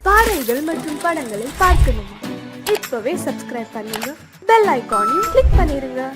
பாடல்கள் மற்றும் படங்களை பார்க்கணுமா? இப்பவே சப்ஸ்கிரைப் பண்ணுங்க, பெல் ஐகானையும் கிளிக் பண்ணிருங்க.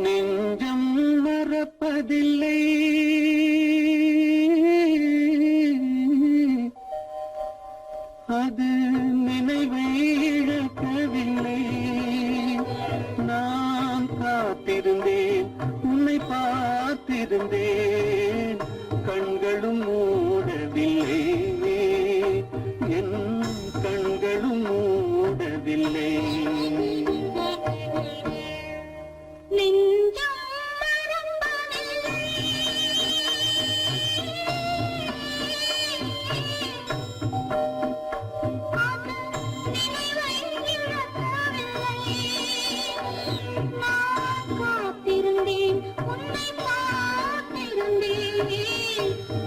நெஞ்சம் மறப்பதில்லை, அது நினைவை இழக்கவில்லை. நான் காத்திருந்தேன், உன்னை பார்த்திருந்தேன், கண்களும் மூடவில்லை, என் கண்களும் மூடவில்லை.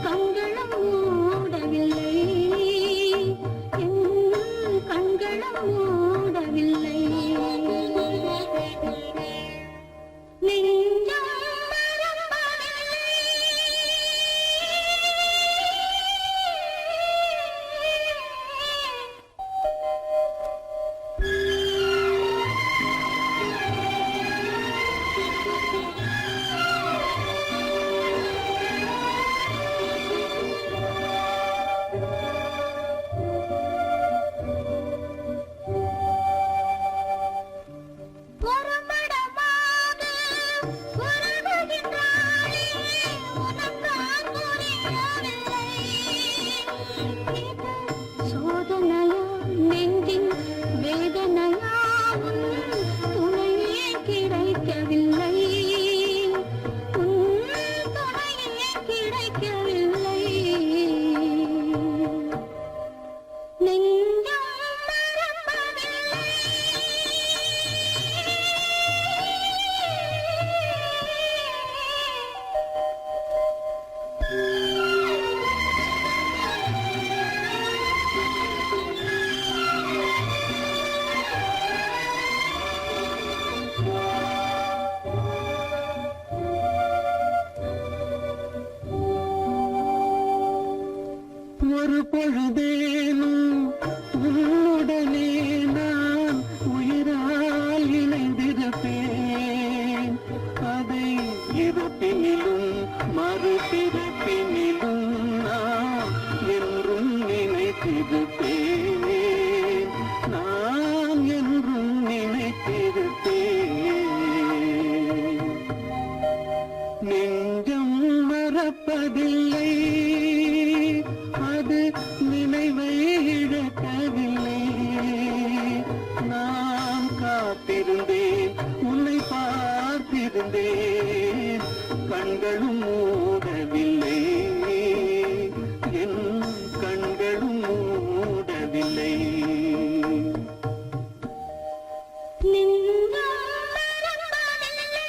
கண்களும் மூடவில்லை, என் கண்களும் மூடவில்லை. நெஞ்சம் மறப்பதில்லை. புறமடமாக உறவுகின்றாளே, உனக்கால் புரியவில்லை. இது சோதனையா, நெஞ்சின் வேதனையா, உன் துணையே கிடைக்கவில்லை, உன் துணையே கிடைக்கவில்லை. நெஞ்சம் மறப்பதில்லை. ஒரு பொழுதேனும் உன்னுடனே நான் உயிரால் இணைந்திருப்பேன். அதை இருப்பினிலும் மறுபிறப்பினிலும் நான் என்றும் நினைத்திருப்பேன், நான் என்றும் நினைத்திருப்பேன். நெஞ்சம் மறப்பதில்லை, அது நினைவை இழக்கவில்லை. நான் காத்திருந்தேன், உன்னை பார்த்திருந்தேன், கண்களும் மூடவில்லை, என் கண்களும் மூடவில்லை. நெஞ்சம் மறப்பதில்லை.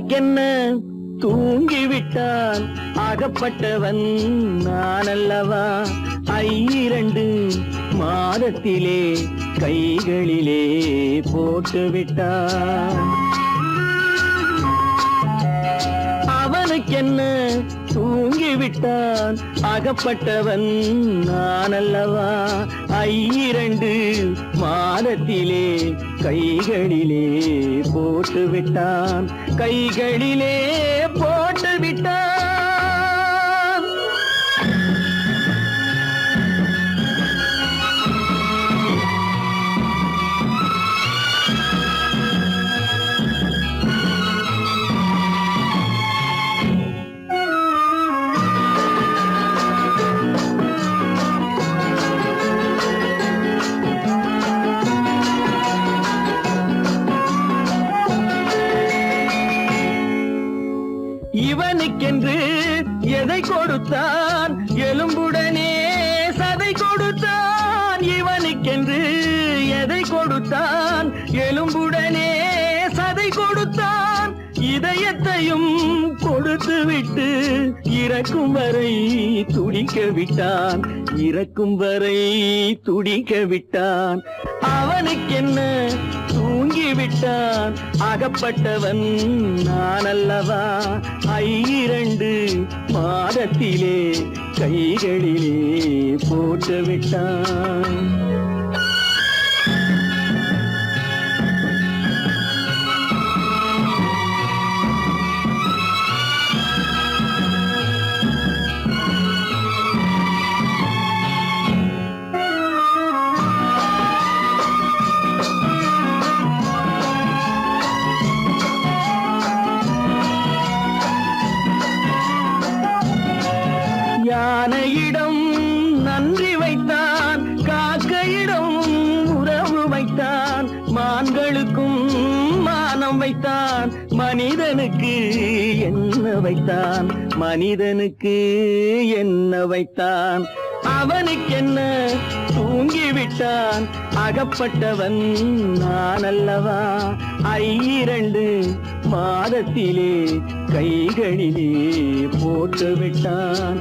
அவனுக்கென்ன தூங்கிவிட்டான் அகப்பட்டவன் நான் அல்லவா 2 மாதத்திலே கைகளிலே போட்டுவிட்டான் அவனுக்கென்ன தூங்கிவிட்டான் அகப்பட்டவன் நான் அல்லவா 2 மாதத்திலே கைகளிலே போட்டுவிட்டான் கைகளிலே போட்டுவிட்டான் இவனுக்கென்று எதை கொடுத்தான் எலும்புடனே சதை கொடுத்தான் இவனுக்கென்று எதை கொடுத்தான் எலும்புடனே சதை கொடுத்தான் இதயத்தையும் கொடுத்து விட்டு இறக்கும் வரை துடிக்க விட்டான் இறக்கும் வரை துடிக்க விட்டான் அவனுக்கென்ன தூங்கிவிட்டான் அகப்பட்டவன் நான் அல்லவா 2 மாதத்திலே கைகளிலே போட்டுவிட்டான் யானையிடம் நன்றி வைத்தான் காக்கையிடம் உறவு வைத்தான் மான்களுக்கும் மானம் வைத்தான் மனிதனுக்கு என்ன வைத்தான் மனிதனுக்கு என்ன வைத்தான் அவனுக்கென்ன தூங்கிவிட்டான் அகப்பட்டவன் நான் அல்லவா 2 மாதத்திலே கைகளிலே போட்டுவிட்டான்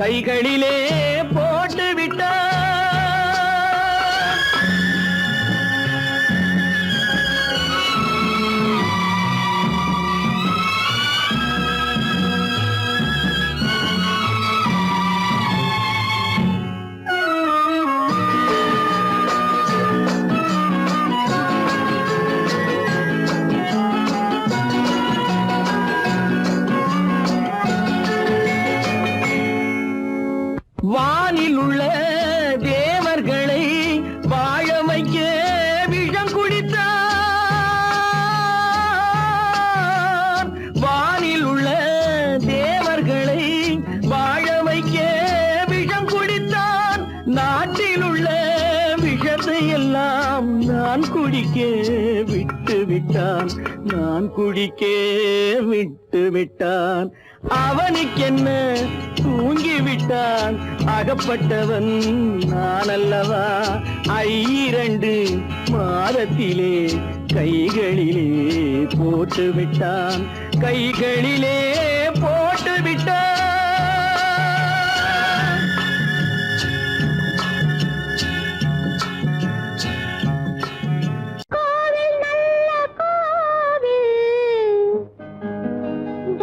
கைகளிலே போட்டுவிட்டான் வானில் உள்ள தேவர்களை வாழ வைக்க விஷம் குடித்தான் வானில் உள்ள தேவர்களை வாழ வைக்க விஷம் குடித்தான் நாட்டில் உள்ள விஷத்தை எல்லாம் நான் குடிக்க விட்டு விட்டான் நான் குடிக்க விட்டு விட்டான் அவனுக்கென்ன தூங்கிவிட்டான் அகப்பட்டவன் நான் அல்லவா 2 மாதத்திலே கைகளிலே போட்டுவிட்டான் கைகளிலே போட்டுவிட்டான் கோவில் நல்ல கோவில்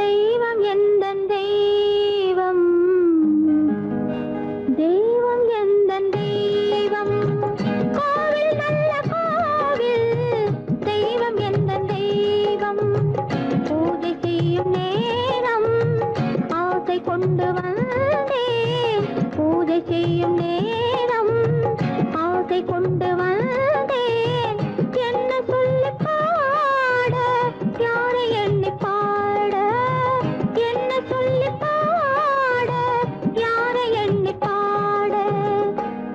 தெய்வம் எந்தன் தெய்வம் தெய்வம் எந்தன் தெய்வம் கோவில் நல்ல கோவில் தெய்வம் எந்தன் தெய்வம் பூஜை செய்யும் நேரம் ஆசை கொண்டு வந்தேன் பூஜை செய்யும் நேரம் ஆசை கொண்டு வந்தேன் என்ன சொல்லி பாட யாரை எண்ணி பாட என்ன சொல்லி பாட யாரை எண்ணி பாட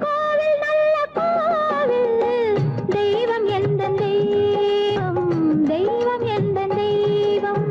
கோவில் நல்ல கோவில் தெய்வம் எந்த தெய்வம் தெய்வம் எந்த தெய்வம்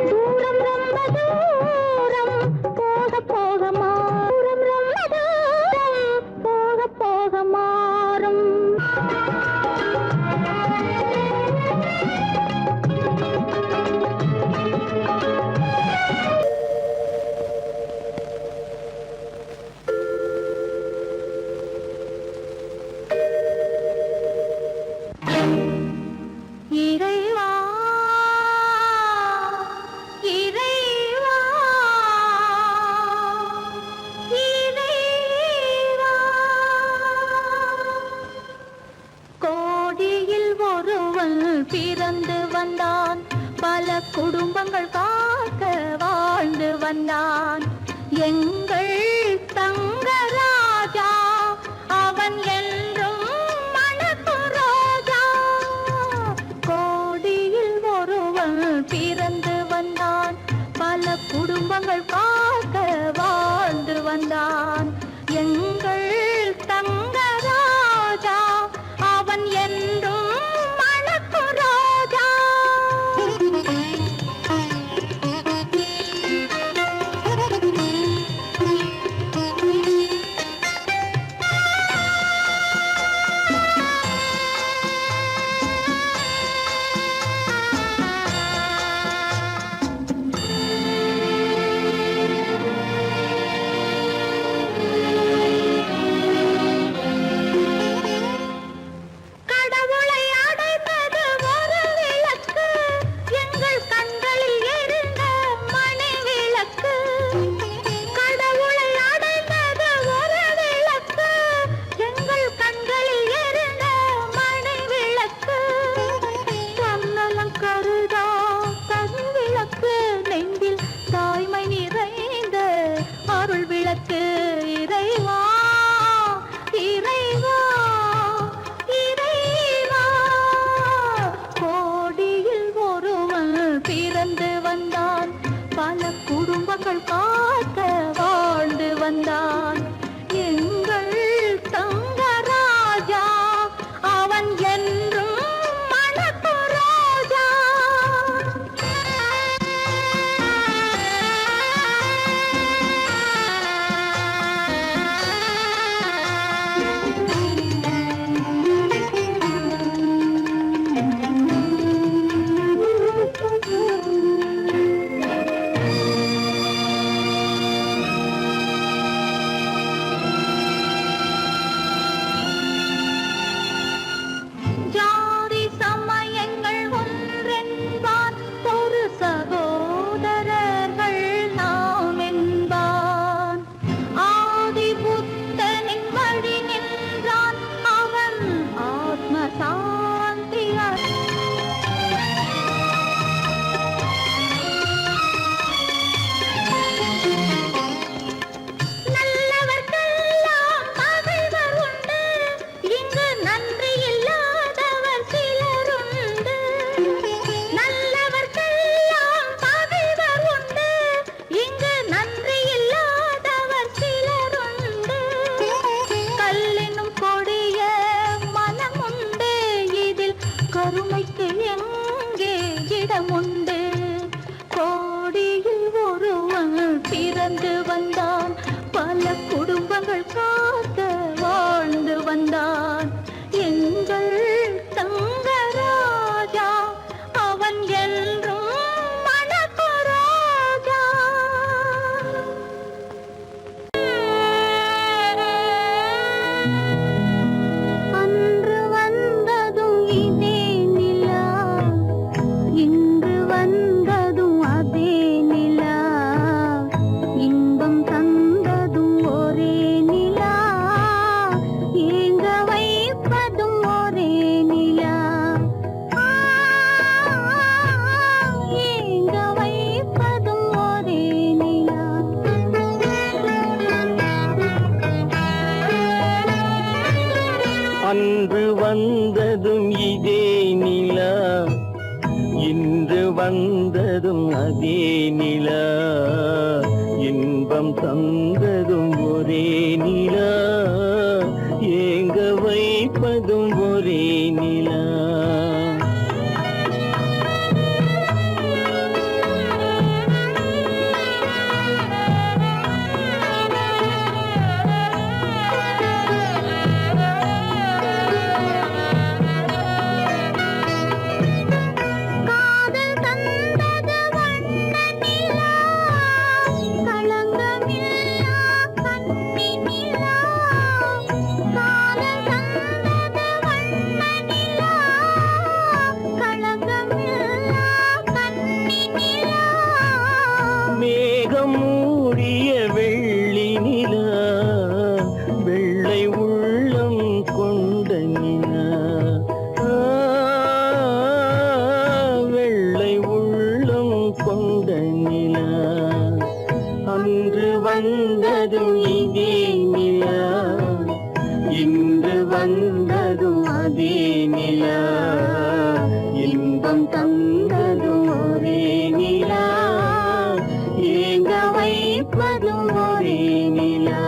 தூரம் ரொம்ப தூரம் போக போக மாறும். ரொம்ப தூரம் போக போக மாறும். இறைவா இறைவா இறைவா கோடியில் ஒருவன் பிறந்து வந்தான், பல குடும்பங்கள் காக்க வாழ்ந்து வந்தான். எங்கள் தங்கராஜா அவன் என்றும் மணக்கும் ரோஜா. கோடியில் ஒருவன் பிறந்து வந்தான், பல குடும்பங்கள் காக்க வாழ்ந்து வந்தான். எங்கள் தங்கராஜா அவன் என்றும் மணக்கும் ரோஜா. கடவுளை அடைந்தது ஒரு விளக்கு, எங்கள் கண்களில் எரிந்த மணி விளக்கு. கடவுளை அடைந்தது ஒரு விளக்கு, எங்கள் கண்களில் எரிந்த மணி விளக்கு. தன்னலம் கருதா தனி விளக்கு, நெஞ்சில் தாய்மை நிறைந்த அருள் விளக்கு. இறைவா இறைவா இறைவா கோடியில் ஒருவன் பிறந்து வந்தான், பல குடும்பங்கள் காக்க வாழ்ந்து வந்தான். எங்கள் தங்கராஜா அவன் என்றும் மணக்கும் ரோஜா. ஜாதி சமயங்கள் ஒன்றென்பான், ஒரு சகோதரர்கள் நாம் என்பான். ஆதி புத்தனின் வழி நின்றான், அவன் ஆத்ம சாந்தி நல்லவர்க்கெல்லாம் பகைவர் உண்டு, இங்கு நன்றி இல்லாதவர் சிலருண்டு. நல்லவர்க்கெல்லாம் பகைவர் உண்டு, இங்கு நன்றி இல்லாதவர் சிலருண்டு. கல்லினும் கொடிய மனமுண்டு, இதில் கருணைக்கு எங்கே இடமுண்டு. கோடியில் ஒருவன் பிறந்து வந்தான், பல குடும்பங்கள் காக்க வாழ்ந்து வந்தான். எங்கள் தங்கராஜா அவன் என்றும் மணக்கும் ரோஜா. அன்று வந்ததும் இதே நிலா, இன்று வந்ததும் அதே நிலா. இன்பம் தந்ததும் ஒரே நிலா, ஏங்க வைப்பதும் ஒரே நிலா. ஏங்க வைப்பதும் ஒரே நிலா. அன்று வந்ததும் இதே நிலா, இன்று வந்ததும் அதே நிலா. இன்பம் தந்ததும் ஒரே நிலா, ஏங்க வைப்பதும் ஒரே நிலா. காதல் தந்தது வண்ண நிலா, களங்கமில்லா கன்னி நிலா. காதல் தந்தது வண்ண நிலா, களங்கமில்லா கன்னி நிலா. மேகம் மூடிய வெள்ளி நிலா, வெள்ளை உள்ளம் கொண்ட நிலா. வெள்ளை உள்ளம் கொண்ட நிலா. அன்று வந்ததும் இதே நிலா, இன்று வந்ததும் அதே நிலா. இன்பம் தந்ததும் ஒரே நிலா, ஏங்க வைப்பதும் ஒரே நிலா.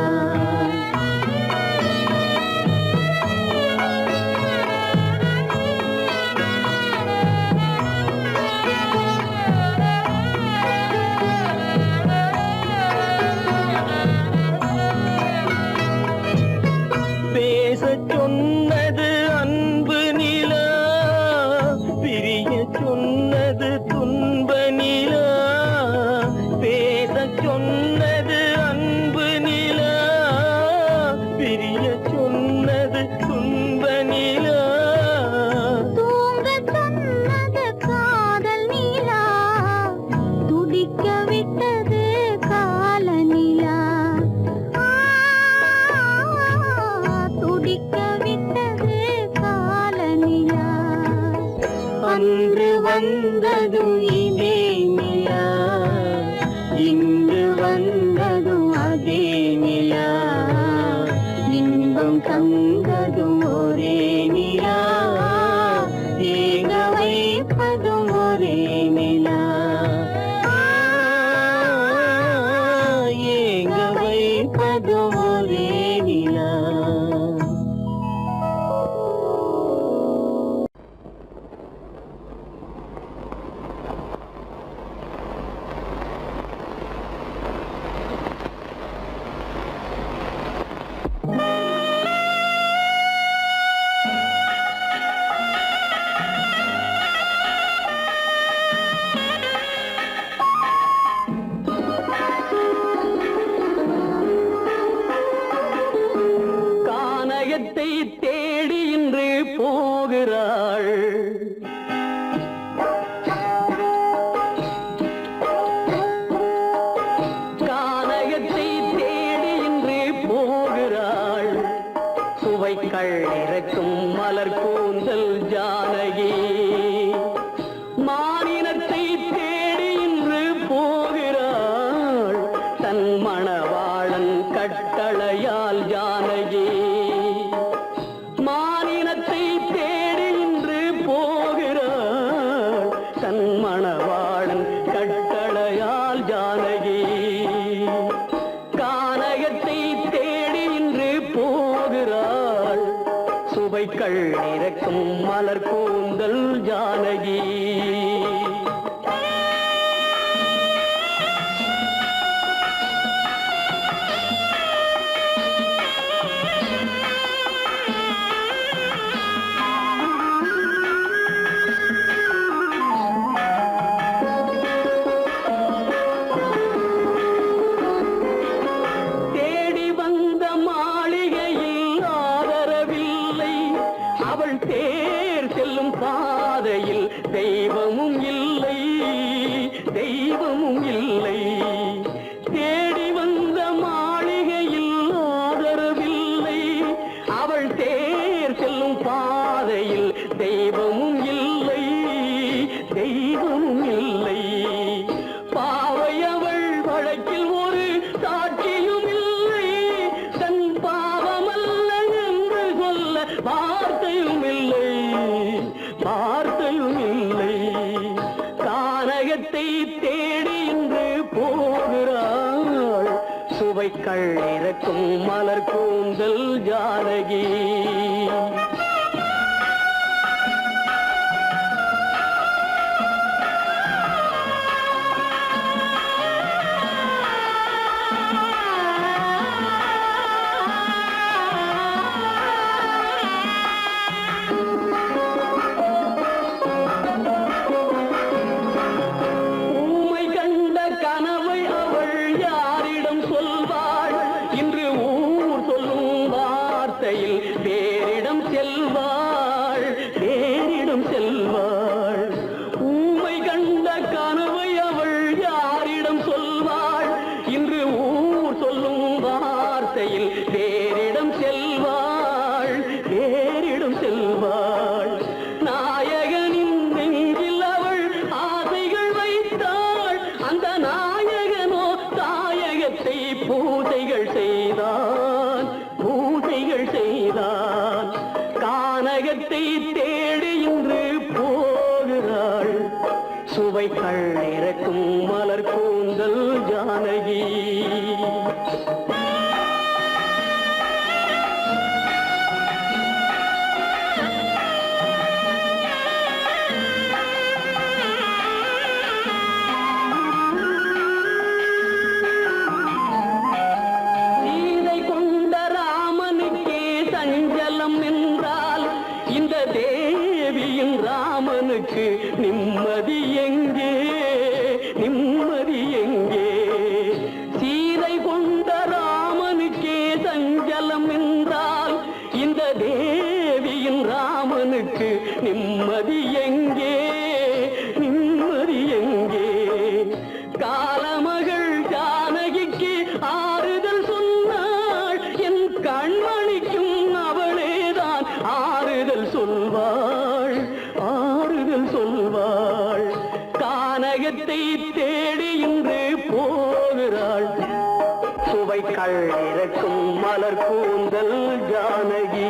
பேசச் சொன்னது அன்பு நிலா, பிரிய சொன்னது துன்ப நிலா. பேசச் சொன்னது அன்பு நிலா, பிரிய சொன்னது துன்ப நிலா. தூங்கச் சொன்னது காதல் நிலா, துடிக்க விட்டது கால நிலா. துடிக்க விட்டது கால நிலா. அன்று வந்ததும் இதே நிலா, இன்று வந்ததும் அதே நிலா. இன்பம் தந்ததும் ஒரே நிலா, ஏங்க வைப்பதும் ஒரே நிலா. ஏங்க வைப்பதும் ஒரே நிலா. கானகத்தை தேடி இன்று போகிறாள். கானகத்தை தேடி இன்று போகிறாள். சுவைக்கள் இறக்கும் மலர் கூந்தல் ஜானகி. மானினத்தை தேடி இன்று போகிறாள். தன் மணவாளன் கட்டளையால் ஜானகி. மானினத்தை தேடி இன்று போகிறாள். தன் மணவாளன் கட்டளையால் ஜானகி. கானகத்தை தேடி இன்று போகிறாள். சுவைக்கள் இறக்கும் மலர் கூந்தல் ஜானகி. தேடி வந்த மாளிகையில் ஆதரவில்லை, அவள் தேர் செல்லும் பாதையில் தெய்வ இறக்கும் மலர் கூந்தல் ஜானகி. பூசைகள் செய்தான் கானகத்தை தேடி இன்று போகிறாள். சுவைகள் இறக்கும் மலர் கூந்தல் ஜானகி. நிம்மதி எங்கே, நிம்மதி எங்கே? சீதை கொண்ட ராமனுக்கே சஞ்சலம் என்றால் இந்த தேவியின் ராமனுக்கு நிம்மதி எங்கே, நிம்மதி எங்கே? காலமகள் ஜானகிக்கு ஆறுதல் சொன்னாள், என் கண்மணிக்கும் அவளேதான் ஆறுதல் சொல்வாள், ஆறுதல் சொல்வாள். கானகத்தை தேடி இன்று போகிறாள். சுவைகள் இறக்கும் மலர் கூந்தல் ஜானகி.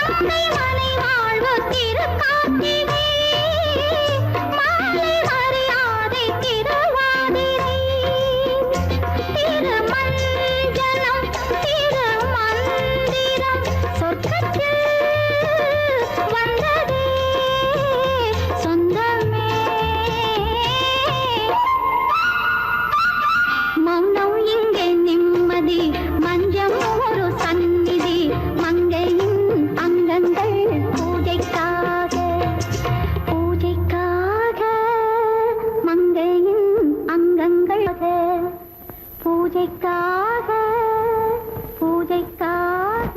தந்தை மனை வாழ்வு திருக்கார்த்திகை மாலை மரியாதை திருவாதிரை திருமஞ்சனம் திருமந்திரம் சொர்க்கத்தில் வந்ததே சொந்தமே மௌனம் இங்கே நிம்மதி மஞ்சம் ஒரு சந்நிதி மங்கையின் அங்கங்கள் பூஜைக்காக பூஜைக்காக மங்கையின் அங்கங்கள் பூஜைக்காக பூஜைக்காக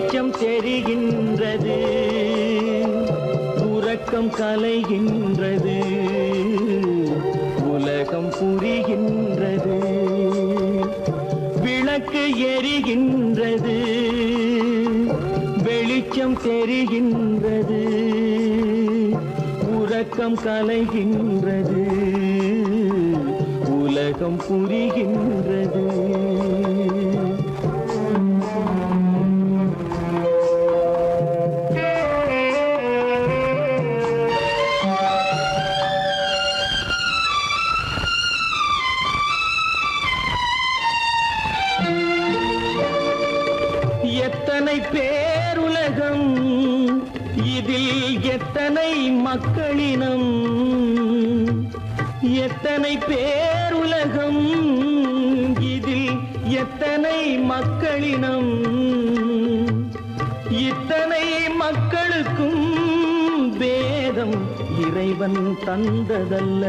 வெளிச்சம் தெரிகின்றது, உறக்கம் கலைகின்றது, உலகம் புரிகின்றது, விளக்கு எரிகின்றது, வெளிச்சம் தெரிகின்றது, உறக்கம் கலைகின்றது, உலகம் புரிகின்றது. எத்தனை பேருலகம், இதில் எத்தனை மக்களினம், எத்தனை பேருலகம், இதில் எத்தனை மக்களினம், இத்தனை மக்களுக்கும் வேதம் இறைவன் தந்ததல்ல.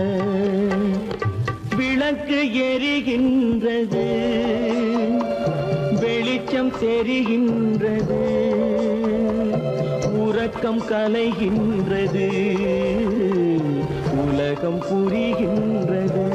விளக்கு எரிகின்றது, வெளிச்சம் தெரிகின்றது, உறக்கம் கலைகின்றது, உலகம் புரிகின்றது.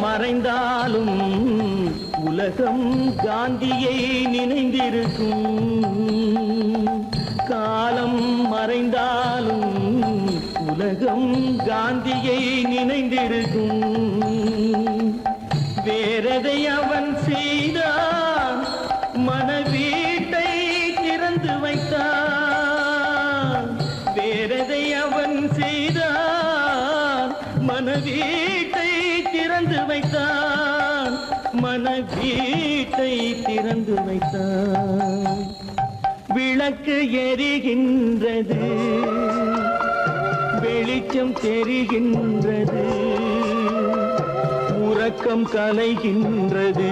மறைந்தாலும் உலகம் காந்தியை நினைந்திருக்கும், காலம் மறைந்தாலும் உலகம் காந்தியை நினைந்திருக்கும். வேறதை அவன் செய்தான், மனவீட்டை திறந்து வைத்தான். வேறதை அவன் செய்தான், மனவீட்டை திறந்து வைத்தான், மனவீட்டை திறந்து வைத்தான். விளக்கு எரிகின்றது, வெளிச்சம் தெரிகின்றது, உறக்கம் கலைகின்றது,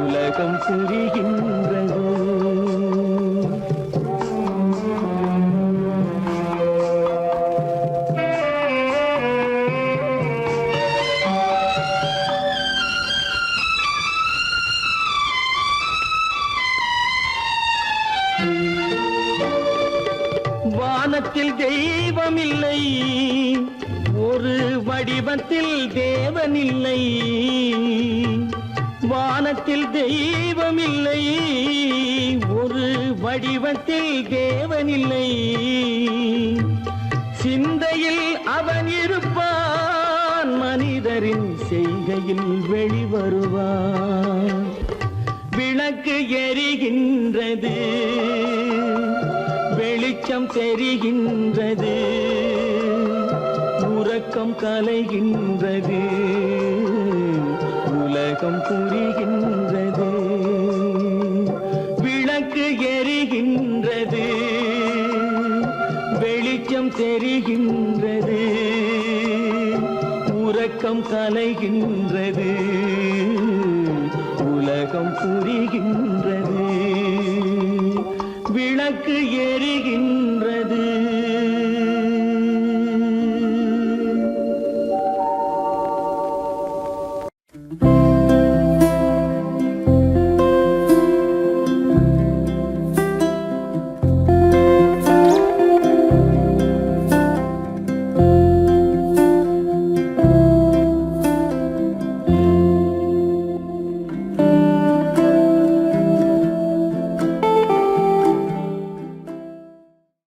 உலகம் புரிகின்றது. வானத்தில் தெய்வமில்லை, ஒரு வடிவத்தில் தேவனில்லை. வானத்தில் தெய்வமில்லை, ஒரு வடிவத்தில் தேவனில்லை. சிந்தையில் அவன் இருப்பான், மனிதரின் செய்கையில் வெளிவருவான். விளக்கு எரிகின்றது, வெளிச்சம் தெரிகின்றது, உறக்கம் கலைகின்றது, உலகம் புரிகின்றது. விளக்கு எரிகின்றது, வெளிச்சம் தெரிகின்றது, உறக்கம் கலைகின்றது, உலகம் புரிகின்றது. விளக்கு எரிகின்றது